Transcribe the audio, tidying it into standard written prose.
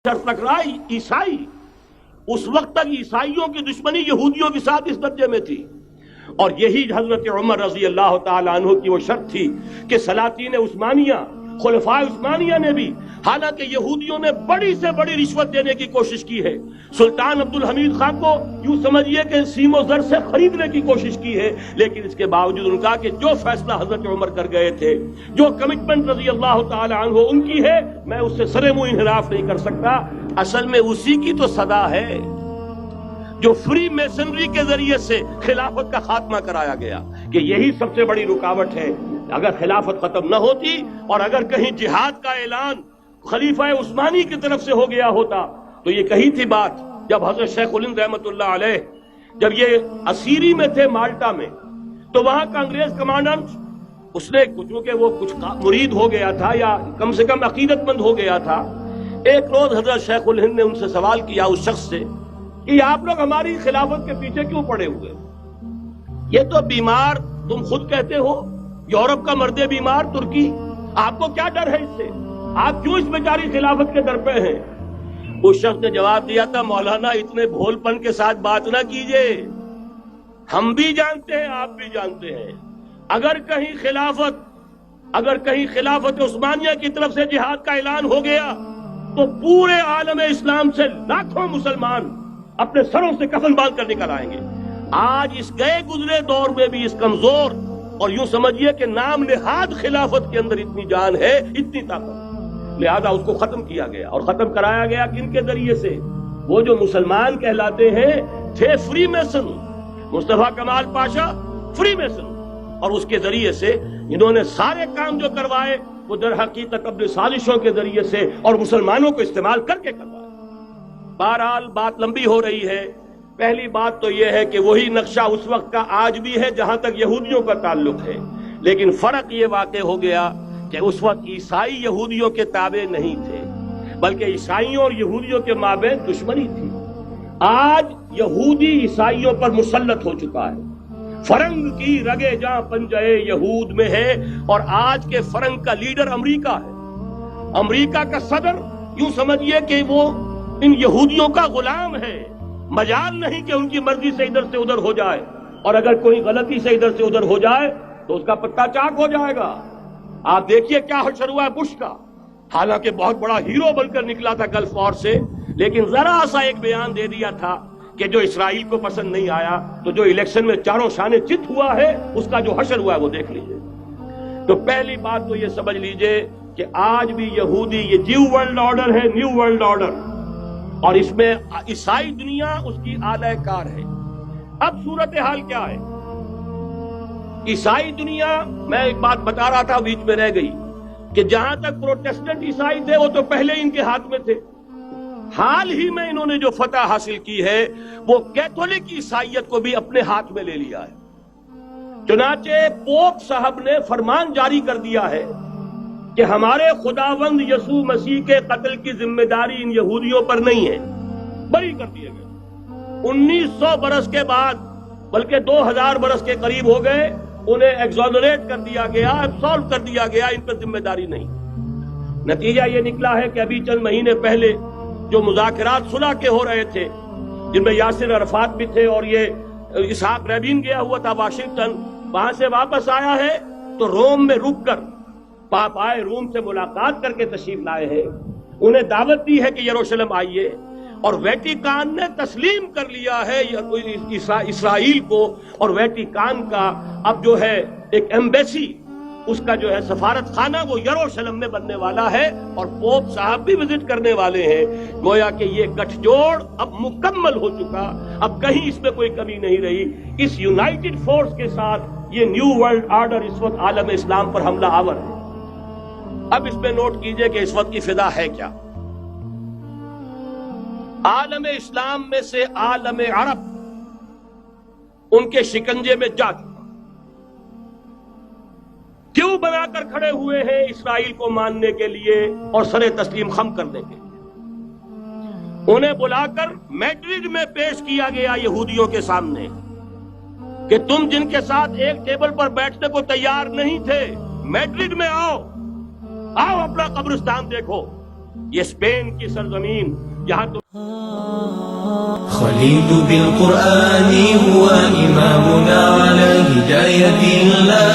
شرط رکھ رہا ہے عیسائی. اس وقت تک عیسائیوں کی دشمنی یہودیوں کے ساتھ اس درجے میں تھی، اور یہی حضرت عمر رضی اللہ تعالی عنہ کی وہ شرط تھی کہ سلاطین عثمانیہ، خلفائے عثمانیہ نے بھی، حالانکہ یہودیوں نے بڑی سے بڑی رشوت دینے کی کوشش کی ہے، سلطان عبدالحمید خان کو یوں سمجھیے کہ سیم و زر سے خریدنے کی کوشش کی ہے، لیکن اس کے باوجود ان کا کہ جو فیصلہ حضرت عمر کر گئے تھے، جو کمٹمنٹ رضی اللہ تعالی عنہ ان کی ہے، میں اس سے سرے منہ انحراف نہیں کر سکتا. اصل میں اسی کی تو صدا ہے جو فری میسنری کے ذریعے سے خلافت کا خاتمہ کرایا گیا، کہ یہی سب سے بڑی رکاوٹ ہے. اگر خلافت ختم نہ ہوتی اور اگر کہیں جہاد کا اعلان خلیفہ عثمانی کی طرف سے ہو گیا ہوتا تو یہ کہی تھی بات. جب حضرت شیخ الہند رحمۃ اللہ علیہ جب یہ اسیری میں تھے مالٹا میں، تو وہاں کا انگریز کمانڈر، اس نے چونکہ وہ کچھ مرید ہو گیا تھا یا کم سے کم عقیدت مند ہو گیا تھا، ایک روز حضرت شیخ الہند نے ان سے سوال کیا اس شخص سے کہ آپ لوگ ہماری خلافت کے پیچھے کیوں پڑے ہوئے؟ یہ تو بیمار تم خود کہتے ہو، یورپ کا مرد بیمار ترکی، آپ کو کیا ڈر ہے اس سے؟ آپ کیوں اس بیچاری خلافت کے در پہ ہیں؟ اس شخص نے جواب دیا تھا، مولانا اتنے بھول پن کے ساتھ بات نہ کیجئے، ہم بھی جانتے ہیں آپ بھی جانتے ہیں، اگر کہیں خلافت عثمانیہ کی طرف سے جہاد کا اعلان ہو گیا تو پورے عالم اسلام سے لاکھوں مسلمان اپنے سروں سے کفن باندھ کر نکل آئیں گے. آج اس گئے گزرے دور میں بھی اس کمزور اور یوں سمجھیے کہ نام نہاد خلافت کے اندر اتنی جان ہے، اتنی طاقت، لہذا اس کو ختم کیا گیا. اور ختم کرایا گیا کن کے ذریعے سے؟ وہ جو مسلمان کہلاتے ہیں تھے فری میسن، مصطفیٰ کمال پاشا فری میسن، اور اس کے ذریعے سے انہوں نے سارے کام جو کروائے وہ در حقیقت اپنے سازشوں کے ذریعے سے اور مسلمانوں کو استعمال کر کے کروائے. بہرحال بات لمبی ہو رہی ہے. پہلی بات تو یہ ہے کہ وہی نقشہ اس وقت کا آج بھی ہے جہاں تک یہودیوں کا تعلق ہے، لیکن فرق یہ واقع ہو گیا کہ اس وقت عیسائی یہودیوں کے تابع نہیں تھے، بلکہ عیسائیوں اور یہودیوں کے مابین دشمنی تھی. آج یہودی عیسائیوں پر مسلط ہو چکا ہے. فرنگ کی رگے جہاں پنجے یہود میں ہے، اور آج کے فرنگ کا لیڈر امریکہ ہے. امریکہ کا صدر یوں سمجھیے کہ وہ ان یہودیوں کا غلام ہے، مجال نہیں کہ ان کی مرضی سے ادھر سے ادھر ہو جائے، اور اگر کوئی غلطی سے ادھر سے ادھر ہو جائے تو اس کا پتہ چاک ہو جائے گا. آپ دیکھیے کیا حشر ہوا ہے بش کا، حالانکہ بہت بڑا ہیرو بن کر نکلا تھا گلف وار سے، لیکن ذرا سا ایک بیان دے دیا تھا کہ جو اسرائیل کو پسند نہیں آیا، تو جو الیکشن میں چاروں شانے چت ہوا ہے اس کا جو حشر ہوا ہے وہ دیکھ لیجئے. تو پہلی بات تو یہ سمجھ لیجئے کہ آج بھی یہودی، یہ نیو ورلڈ آرڈر ہے، نیو ورلڈ آرڈر، اور اس میں عیسائی دنیا اس کی اعلی کار ہے. اب صورتحال کیا ہے؟ عیسائی دنیا، میں ایک بات بتا رہا تھا بیچ میں رہ گئی، کہ جہاں تک پروٹیسٹنٹ عیسائی تھے وہ تو پہلے ان کے ہاتھ میں تھے. حال ہی میں انہوں نے جو فتح حاصل کی ہے وہ کیتھولک عیسائیت کو بھی اپنے ہاتھ میں لے لیا ہے. چنانچہ پوپ صاحب نے فرمان جاری کر دیا ہے کہ ہمارے خداوند یسوع مسیح کے قتل کی ذمہ داری ان یہودیوں پر نہیں ہے، بری کر دیے گئے. 1900 برس کے بعد، بلکہ 2000 برس کے قریب ہو گئے، انہیں ایگزونریٹ کر دیا گیا، ایبسالو کر دیا گیا، ان پر ذمہ داری نہیں. نتیجہ یہ نکلا ہے کہ ابھی چند مہینے پہلے جو مذاکرات صلح کے ہو رہے تھے، جن میں یاسر عرفات بھی تھے اور یہ اسحاق رابین گیا ہوا تھا واشنگٹن، وہاں سے واپس آیا ہے تو روم میں رک کر پاپ آئے روم سے ملاقات کر کے تشریف لائے ہیں. انہیں دعوت دی ہے کہ یروشلم آئیے، اور ویٹیکان نے تسلیم کر لیا ہے اسرائیل کو، اور ویٹیکان کا اب جو ہے ایک ایمبیسی، اس کا جو ہے سفارت خانہ وہ یروشلم میں بننے والا ہے، اور پوپ صاحب بھی وزٹ کرنے والے ہیں. گویا کہ یہ گٹھ جوڑ اب مکمل ہو چکا، اب کہیں اس میں کوئی کمی نہیں رہی. اس یونائٹڈ فورس کے ساتھ یہ نیو ورلڈ آرڈر اس وقت عالم اسلام پر حملہ آور ہے. اب اس میں نوٹ کیجئے کہ اس وقت کی فضا ہے کیا. عالم اسلام میں سے عالم عرب ان کے شکنجے میں جا چکا. کیوں بنا کر کھڑے ہوئے ہیں اسرائیل کو ماننے کے لیے اور سر تسلیم خم کرنے کے لیے؟ انہیں بلا کر میڈرڈ میں پیش کیا گیا یہودیوں کے سامنے کہ تم جن کے ساتھ ایک ٹیبل پر بیٹھنے کو تیار نہیں تھے، میڈرڈ میں آؤ، اپنا قبرستان دیکھو. یہ اسپین کی سرزمین جہاں تم خليل بالقرآن هو إمامنا على هداية الله